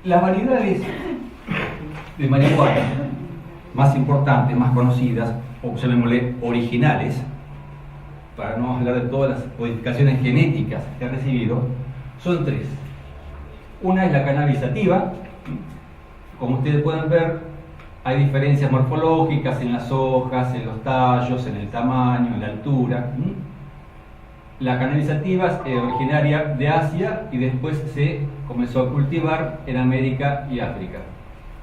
Las variedades de marihuana más importantes, más conocidas, o llamémosle originales, para no hablar de todas las modificaciones genéticas que ha recibido, son tres. Una es la cannabis sativa. Como ustedes pueden ver, hay diferencias morfológicas en las hojas, en los tallos, en el tamaño, en la altura. La cannabis sativa es originaria de Asia y después se comenzó a cultivar en América y África.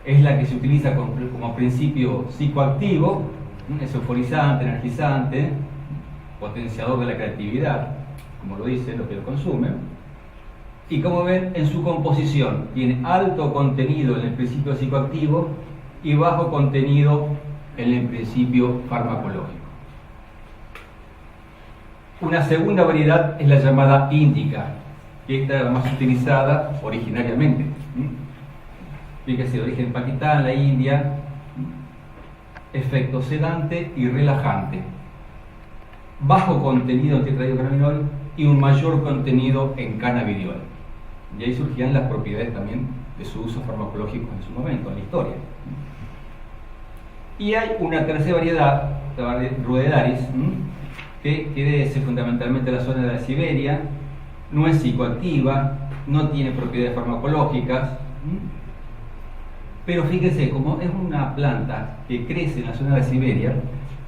Es la que se utiliza como principio psicoactivo, es euforizante, energizante, potenciador de la creatividad, como lo dicen los que lo consumen. Y como ven, en su composición tiene alto contenido en el principio psicoactivo y bajo contenido en el principio farmacológico. Una segunda variedad es la llamada índica, que esta era la más utilizada originariamente. Fíjese, de origen Pakistán, la India, efecto sedante y relajante, bajo contenido en tetrahidrocannabinol y un mayor contenido en cannabidiol. Y ahí surgían las propiedades también de su uso farmacológico en su momento, en la historia. Y hay una tercera variedad, la ruedaris, que crece fundamentalmente en la zona de la Siberia, no es psicoactiva, no tiene propiedades farmacológicas, pero fíjense, como es una planta que crece en la zona de la Siberia,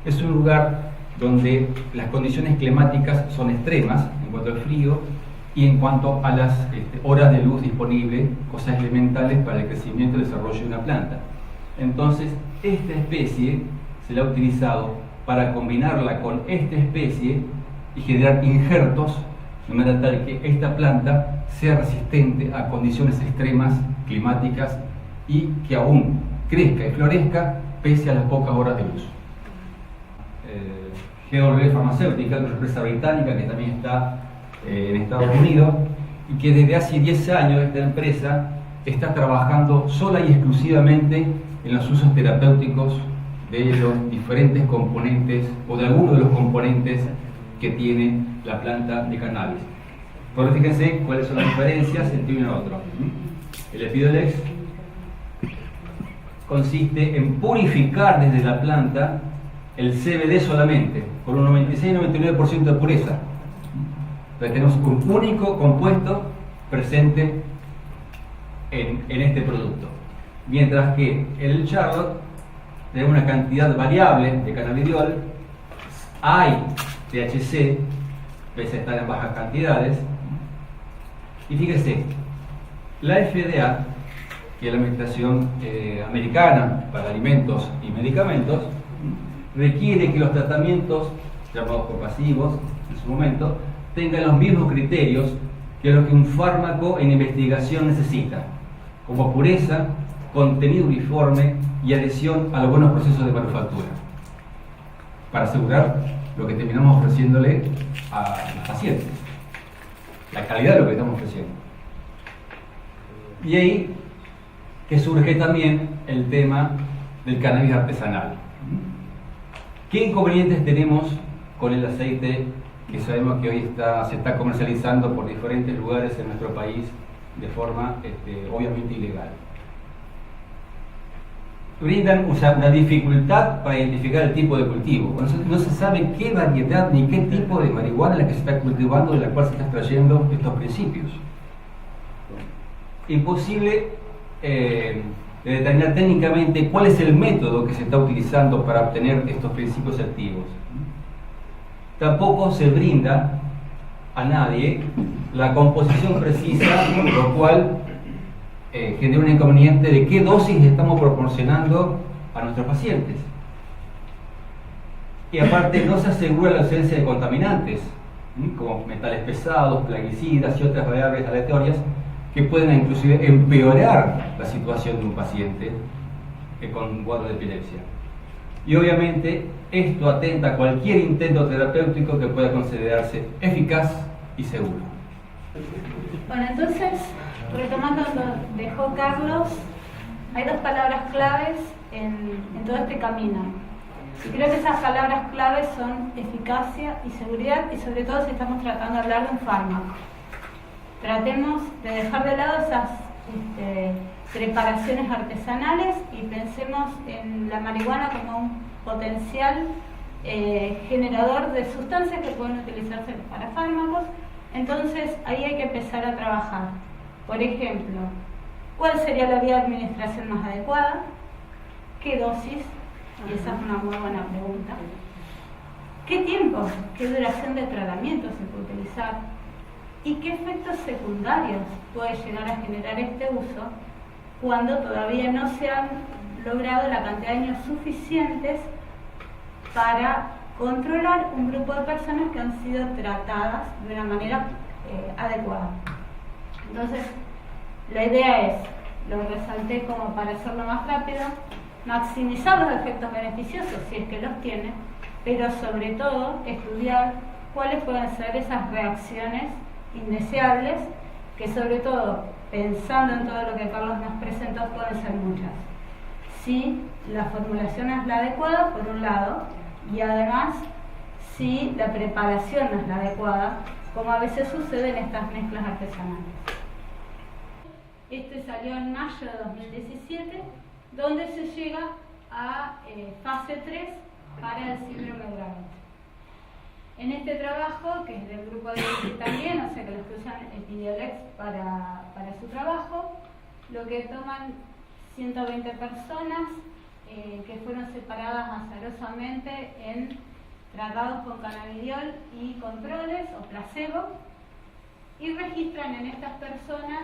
es un lugar donde las condiciones climáticas son extremas en cuanto al frío y en cuanto a las horas de luz disponibles, cosas elementales para el crecimiento y desarrollo de una planta. Entonces, esta especie se la ha utilizado para combinarla con esta especie y generar injertos de manera tal que esta planta sea resistente a condiciones extremas climáticas y que aún crezca y florezca pese a las pocas horas de luz. GW Farmacéutica, una empresa británica que también está en Estados Unidos y que desde hace 10 años esta empresa está trabajando sola y exclusivamente en los usos terapéuticos de los diferentes componentes o de algunos de los componentes que tiene la planta de cannabis. Pero fíjense cuáles son las diferencias entre uno y otro. El Epidolex consiste en purificar desde la planta el CBD solamente, con un 96-99% de pureza. Entonces tenemos un único compuesto presente en este producto. Mientras que el Charlotte tiene una cantidad variable de cannabidiol, hay THC, pese a estar en bajas cantidades. Y fíjense, la FDA, que es la Administración Americana para Alimentos y Medicamentos, requiere que los tratamientos llamados compasivos en su momento tengan los mismos criterios que lo que un fármaco en investigación necesita, como pureza, contenido uniforme y adhesión a los buenos procesos de manufactura, para asegurar lo que terminamos ofreciéndole a los pacientes, la calidad de lo que estamos ofreciendo. Y ahí que surge también el tema del cannabis artesanal. ¿Qué inconvenientes tenemos con el aceite que sabemos que hoy se está comercializando por diferentes lugares en nuestro país de forma obviamente ilegal? Brindan una dificultad para identificar el tipo de cultivo. No se sabe qué variedad ni qué tipo de marihuana es la que se está cultivando, de la cual se está extrayendo estos principios. Imposible de determinar técnicamente cuál es el método que se está utilizando para obtener estos principios activos. Tampoco se brinda a nadie la composición precisa, lo cual genera un inconveniente de qué dosis estamos proporcionando a nuestros pacientes. Y aparte no se asegura la ausencia de contaminantes, como metales pesados, plaguicidas y otras variables aleatorias que pueden inclusive empeorar la situación de un paciente con un cuadro de epilepsia. Y obviamente esto atenta a cualquier intento terapéutico que pueda considerarse eficaz y seguro. Bueno, entonces, retomando lo que dejó Carlos, hay dos palabras claves en todo este camino. Y creo que esas palabras claves son eficacia y seguridad, y sobre todo si estamos tratando de hablar de un fármaco. Tratemos de dejar de lado esas preparaciones artesanales y pensemos en la marihuana como un potencial generador de sustancias que pueden utilizarse para fármacos. Entonces ahí hay que empezar a trabajar. Por ejemplo, ¿cuál sería la vía de administración más adecuada? ¿Qué dosis? Y esa es una muy buena pregunta. ¿Qué tiempo? ¿Qué duración de tratamiento se puede utilizar? ¿Y qué efectos secundarios puede llegar a generar este uso cuando todavía no se han logrado la cantidad de años suficientes para controlar un grupo de personas que han sido tratadas de una manera adecuada? Entonces, la idea es, lo resalté como para hacerlo más rápido, maximizar los efectos beneficiosos si es que los tiene, pero sobre todo estudiar cuáles pueden ser esas reacciones indeseables, que sobre todo, pensando en todo lo que Carlos nos presentó, pueden ser muchas. Si la formulación es la adecuada, por un lado, y además si la preparación no es la adecuada, como a veces sucede en estas mezclas artesanales. Este salió en mayo de 2017, donde se llega a fase 3 para el síndrome de Dravet. En este trabajo, que es del grupo de ICI también, o sea que los que usan Epidiolex para su trabajo, lo que toman 120 personas que fueron separadas azarosamente en tratados con cannabidiol y controles o placebo, y registran en estas personas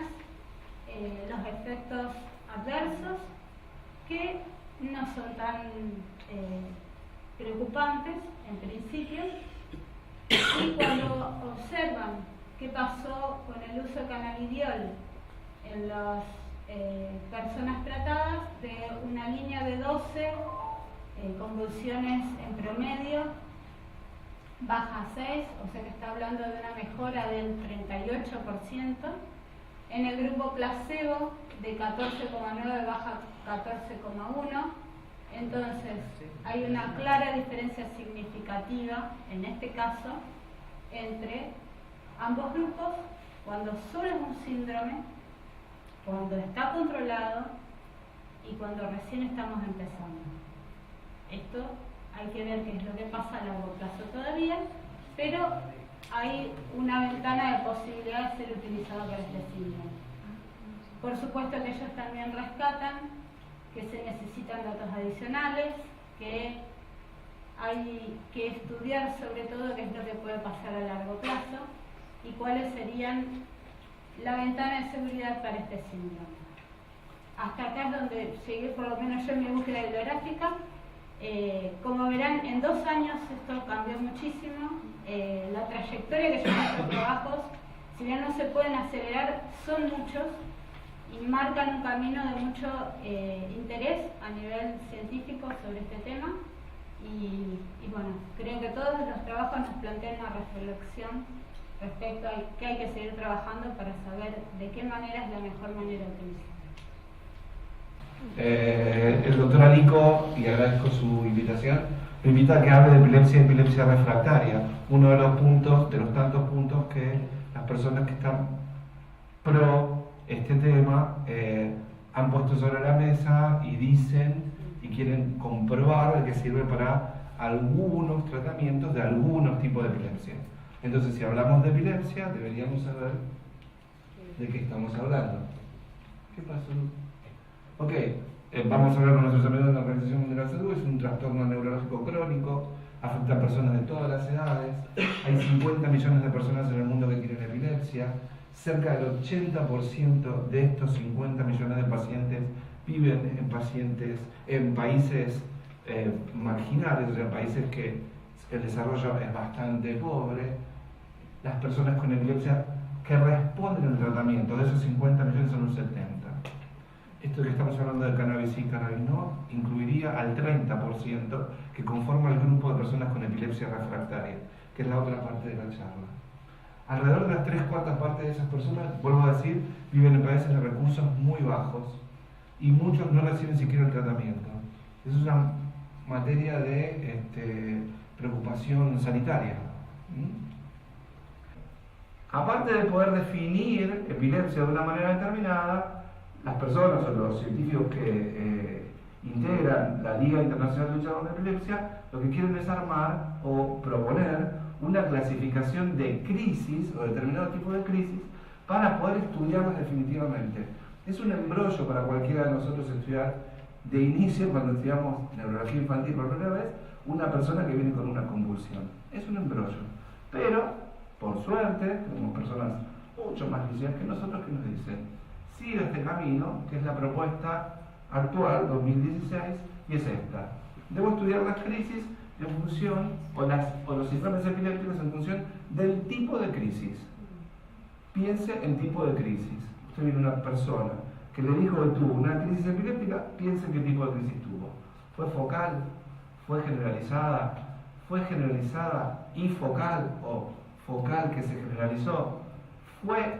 los efectos adversos, que no son tan preocupantes en principio, y cuando observan qué pasó con el uso de cannabidiol en las personas tratadas, de una línea de 12 convulsiones en promedio, baja a 6, o sea que está hablando de una mejora del 38%. En el grupo placebo, de 14,9 baja a 14,1. Entonces, hay una clara diferencia significativa, en este caso, entre ambos grupos, cuando solo es un síndrome, cuando está controlado y cuando recién estamos empezando. Esto hay que ver qué es lo que pasa a largo plazo todavía, pero hay una ventana de posibilidad de ser utilizado para este síndrome. Por supuesto que ellos también rescatan que se necesitan datos adicionales, que hay que estudiar sobre todo qué es lo que puede pasar a largo plazo y cuáles serían la ventana de seguridad para este síndrome. Hasta acá es donde llegué, por lo menos yo, en mi búsqueda bibliográfica. Como verán, en 2 años esto cambió muchísimo. La trayectoria que llevan estos trabajos, si bien no se pueden acelerar, son muchos y marcan un camino de mucho interés a nivel científico sobre este tema. Y bueno, creo que todos los trabajos nos plantean una reflexión respecto a qué hay que seguir trabajando para saber de qué manera es la mejor manera de utilizarlo. El doctor Alico, y agradezco su invitación, me invita a que hable de epilepsia y epilepsia refractaria, uno de los puntos, de los tantos puntos que las personas que están pro este tema han puesto sobre la mesa y dicen y quieren comprobar que sirve para algunos tratamientos de algunos tipos de epilepsia. Entonces, si hablamos de epilepsia, deberíamos saber de qué estamos hablando. ¿Qué pasó? Ok, vamos a hablar con nuestros amigos de la Organización Mundial de la Salud. Es un trastorno neurológico crónico, afecta a personas de todas las edades. Hay 50 millones de personas en el mundo que tienen epilepsia. Cerca del 80% de estos 50 millones de pacientes viven en países marginales, o sea, países que el desarrollo es bastante pobre. Las personas con epilepsia que responden al tratamiento, de esos 50 millones son un 70. Esto que estamos hablando de cannabis y cannabis no, incluiría al 30% que conforma el grupo de personas con epilepsia refractaria, que es la otra parte de la charla. Alrededor de las 3/4 partes de esas personas, vuelvo a decir, viven en países de recursos muy bajos y muchos no reciben siquiera el tratamiento. Eso es una materia de preocupación sanitaria. Aparte de poder definir epilepsia de una manera determinada, las personas o los científicos que integran la Liga Internacional de Lucha contra la Epilepsia lo que quieren es armar o proponer una clasificación de crisis o determinado tipo de crisis para poder estudiarlas definitivamente. Es un embrollo para cualquiera de nosotros estudiar de inicio, cuando estudiamos neurología infantil por primera vez, una persona que viene con una convulsión. Es un embrollo. Pero, por suerte, tenemos personas mucho más licenciadas que nosotros que nos dicen, sigue este camino, que es la propuesta actual, 2016, y es esta. Debo estudiar las crisis en función, o los síndromes epilépticos en función del tipo de crisis. Piense en tipo de crisis. Usted viene una persona que le dijo que tuvo una crisis epiléptica, piense en qué tipo de crisis tuvo. ¿Fue focal? ¿Fue generalizada? ¿Fue generalizada y focal o focal que se generalizó? ¿Fue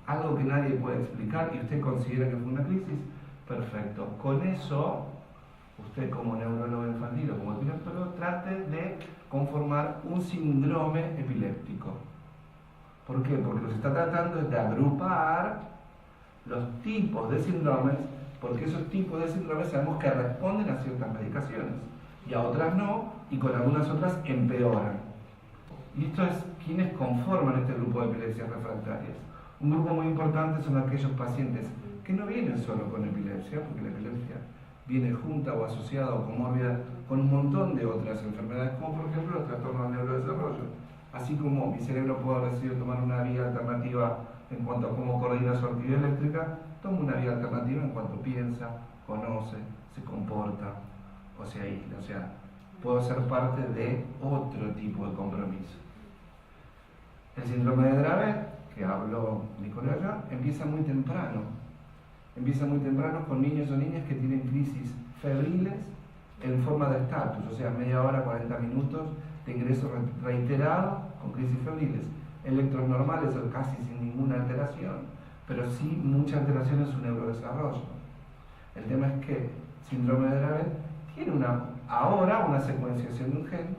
algo que nadie puede explicar y usted considera que fue una crisis? Perfecto. Con eso, usted como neurólogo infantil o como epileptólogo, trate de conformar un síndrome epiléptico. ¿Por qué? Porque lo que se está tratando es de agrupar los tipos de síndromes, porque esos tipos de síndromes sabemos que responden a ciertas medicaciones y a otras no, y con algunas otras empeoran. Y esto es quienes conforman este grupo de epilepsias refractarias. Un grupo muy importante son aquellos pacientes que no vienen solo con epilepsia, porque la epilepsia viene junta o asociada o comórbida con un montón de otras enfermedades, como por ejemplo los trastornos del neurodesarrollo. Así como mi cerebro puede haber decidido tomar una vía alternativa en cuanto a cómo coordina su actividad eléctrica, toma una vía alternativa en cuanto piensa, conoce, se comporta o se aísla. O sea, puedo ser parte de otro tipo de compromiso. El síndrome de Dravet, que habló Nicolás ya, empieza muy temprano. Empieza muy temprano con niños o niñas que tienen crisis febriles en forma de estatus, o sea, media hora, 40 minutos de ingreso reiterado con crisis febriles. Electros normales o casi sin ninguna alteración, pero sí mucha alteración en su neurodesarrollo. El tema es que síndrome de Dravet tiene ahora una secuenciación de un gen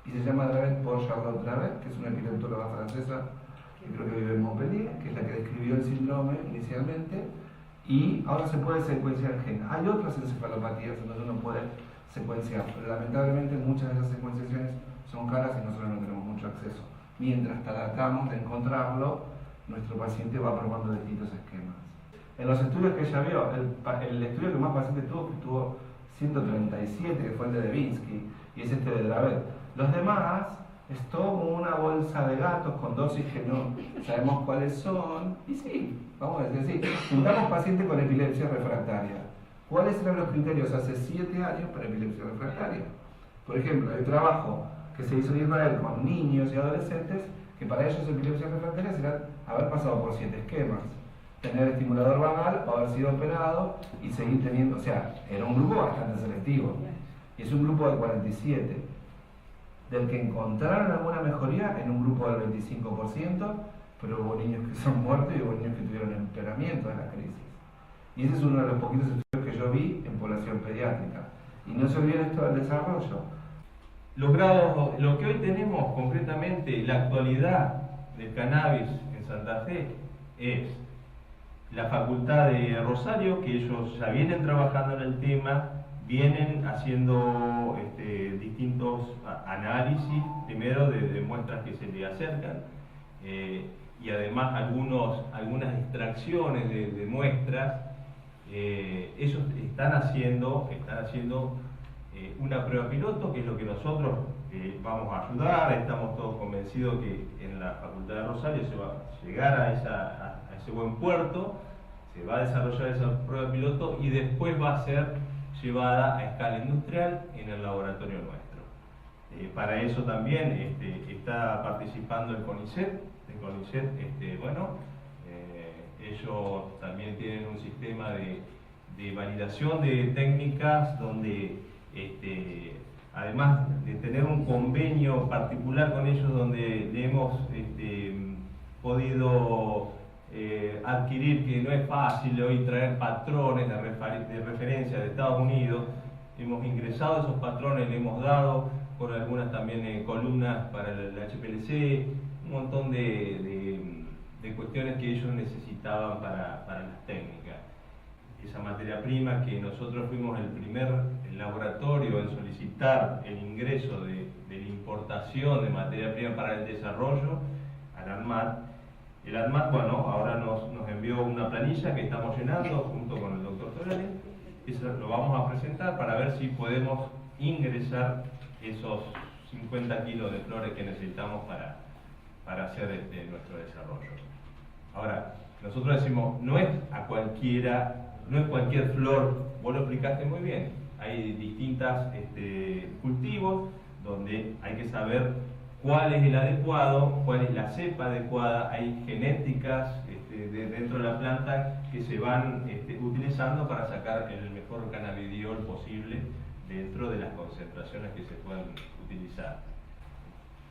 y se llama Dravet por Charlotte Dravet, que es una epileptóloga francesa que creo que vive en Montpellier, que es la que describió el síndrome inicialmente, y ahora se puede secuenciar el gen. Hay otras encefalopatías en donde uno puede secuenciar, pero lamentablemente muchas de esas secuenciaciones son caras y nosotros no tenemos mucho acceso. Mientras tratamos de encontrarlo, nuestro paciente va probando distintos esquemas. En los estudios que ella vio, el estudio que más pacientes tuvo, que tuvo 137, que fue el de Devinsky, y es este de Dravet. Los demás es todo como una bolsa de gatos con dosis que no sabemos cuáles son, y sí, vamos a decir así, juntamos pacientes con epilepsia refractaria. ¿Cuáles eran los criterios hace 7 años para epilepsia refractaria? Por ejemplo, el trabajo que se hizo en Israel con niños y adolescentes, que para ellos epilepsia refractaria será haber pasado por 7 esquemas, tener estimulador vagal o haber sido operado y seguir teniendo, o sea, era un grupo bastante selectivo, y es un grupo de 47, del que encontraron alguna mejoría en un grupo del 25%, pero hubo niños que son muertos y hubo niños que tuvieron empeoramiento de la crisis. Y ese es uno de los poquitos estudios que yo vi en población pediátrica. Y no se olviden esto del desarrollo. Los grados, lo que hoy tenemos concretamente, la actualidad del cannabis en Santa Fe es la Facultad de Rosario, que ellos ya vienen trabajando en el tema, vienen haciendo distintos análisis, primero de muestras que se le acercan, y además algunas extracciones de muestras. Ellos están haciendo una prueba piloto, que es lo que nosotros vamos a ayudar. Estamos todos convencidos que en la Facultad de Rosario se va a llegar a ese buen puerto, se va a desarrollar esa prueba piloto y después va a ser llevada a escala industrial en el laboratorio nuestro. Para eso también está participando el CONICET. Ellos también tienen un sistema de validación de técnicas donde además de tener un convenio particular con ellos donde le hemos podido adquirir, que no es fácil hoy traer patrones de referencia de Estados Unidos. Hemos ingresado esos patrones, le hemos dado con algunas también columnas para el HPLC, un montón de cuestiones que ellos necesitaban para las técnicas. esa materia prima, que nosotros fuimos el primer laboratorio en solicitar el ingreso de la importación de materia prima para el desarrollo al ANMAT. El ANMAT, bueno, ahora nos envió una planilla que estamos llenando junto con el doctor Torales. Eso lo vamos a presentar para ver si podemos ingresar esos 50 kilos de flores que necesitamos para hacer nuestro desarrollo. Ahora, nosotros decimos, no es cualquier flor, vos lo explicaste muy bien, hay distintos cultivos donde hay que saber cuál es el adecuado, cuál es la cepa adecuada, hay genéticas dentro de la planta que se van utilizando para sacar el mejor cannabidiol posible dentro de las concentraciones que se pueden utilizar.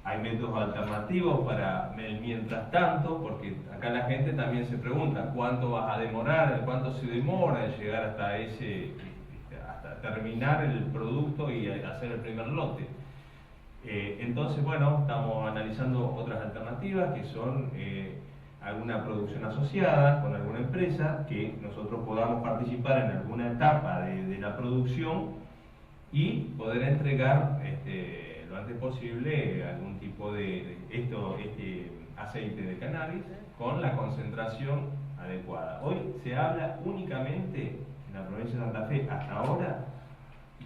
Hay métodos alternativos para el mientras tanto, porque acá la gente también se pregunta cuánto vas a demorar, cuánto se demora en llegar hasta terminar el producto y hacer el primer lote. Entonces, bueno, estamos analizando otras alternativas que son alguna producción asociada con alguna empresa, que nosotros podamos participar en alguna etapa de la producción y poder entregar lo antes posible algún tipo de aceite de cannabis con la concentración adecuada. Hoy se habla únicamente en la provincia de Santa Fe, hasta ahora,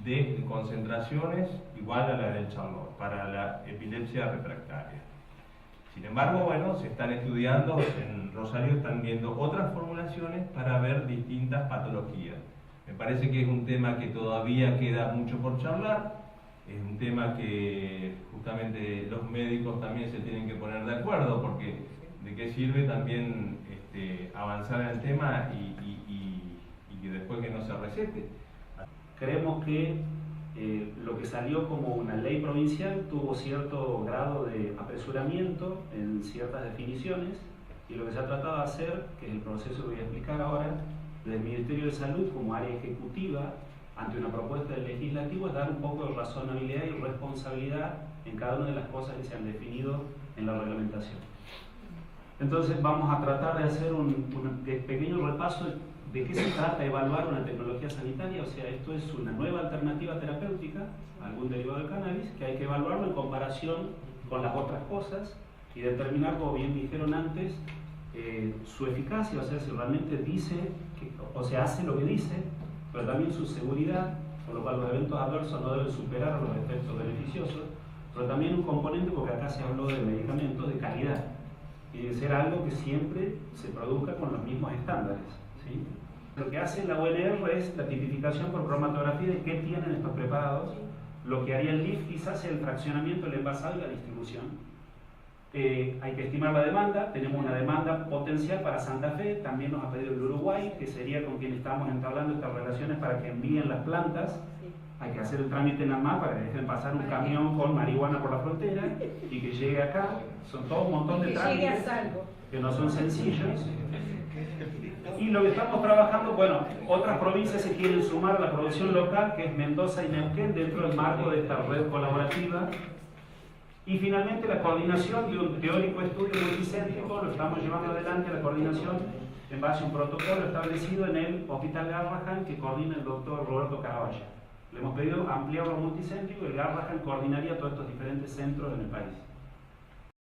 de concentraciones igual a la del Charlotte para la epilepsia refractaria. Sin embargo, bueno, se están estudiando, en Rosario están viendo otras formulaciones para ver distintas patologías. Me parece que es un tema que todavía queda mucho por charlar, es un tema que justamente los médicos también se tienen que poner de acuerdo, porque de qué sirve también avanzar en el tema y que después que no se recete. Creemos que lo que salió como una ley provincial tuvo cierto grado de apresuramiento en ciertas definiciones, y lo que se ha tratado de hacer, que es el proceso que voy a explicar ahora, desde el Ministerio de Salud como área ejecutiva ante una propuesta del legislativo, es dar un poco de razonabilidad y responsabilidad en cada una de las cosas que se han definido en la reglamentación. Entonces vamos a tratar de hacer un pequeño repaso de qué se trata evaluar una tecnología sanitaria. O sea, esto es una nueva alternativa terapéutica, algún derivado del cannabis, que hay que evaluarlo en comparación con las otras cosas y determinar, como bien dijeron antes, su eficacia, o sea, si realmente hace lo que dice, pero también su seguridad, por lo cual los eventos adversos no deben superar los efectos beneficiosos, pero también un componente, porque acá se habló de medicamentos de calidad, y de ser algo que siempre se produzca con los mismos estándares, ¿sí? Lo que hace la UNR es la tipificación por cromatografía de qué tienen estos preparados. Lo que haría el LIF quizás es el fraccionamiento, el envasado y la distribución. Hay que estimar la demanda. Tenemos una demanda potencial para Santa Fe, también nos ha pedido el Uruguay, que sería con quien estamos entablando estas relaciones para que envíen las plantas. Hay que hacer el trámite en ANMAT para que dejen pasar un camión con marihuana por la frontera y que llegue acá. Son todo un montón de trámites que no son sencillos. Y lo que estamos trabajando, bueno, otras provincias se quieren sumar a la producción local, que es Mendoza y Neuquén, dentro del marco de esta red colaborativa. Y finalmente la coordinación de un teórico estudio multicéntrico, lo estamos llevando adelante, la coordinación en base a un protocolo establecido en el Hospital Garrahan, que coordina el doctor Roberto Caravalla. Le hemos pedido ampliarlo multicéntrico y el Garrahan coordinaría todos estos diferentes centros en el país.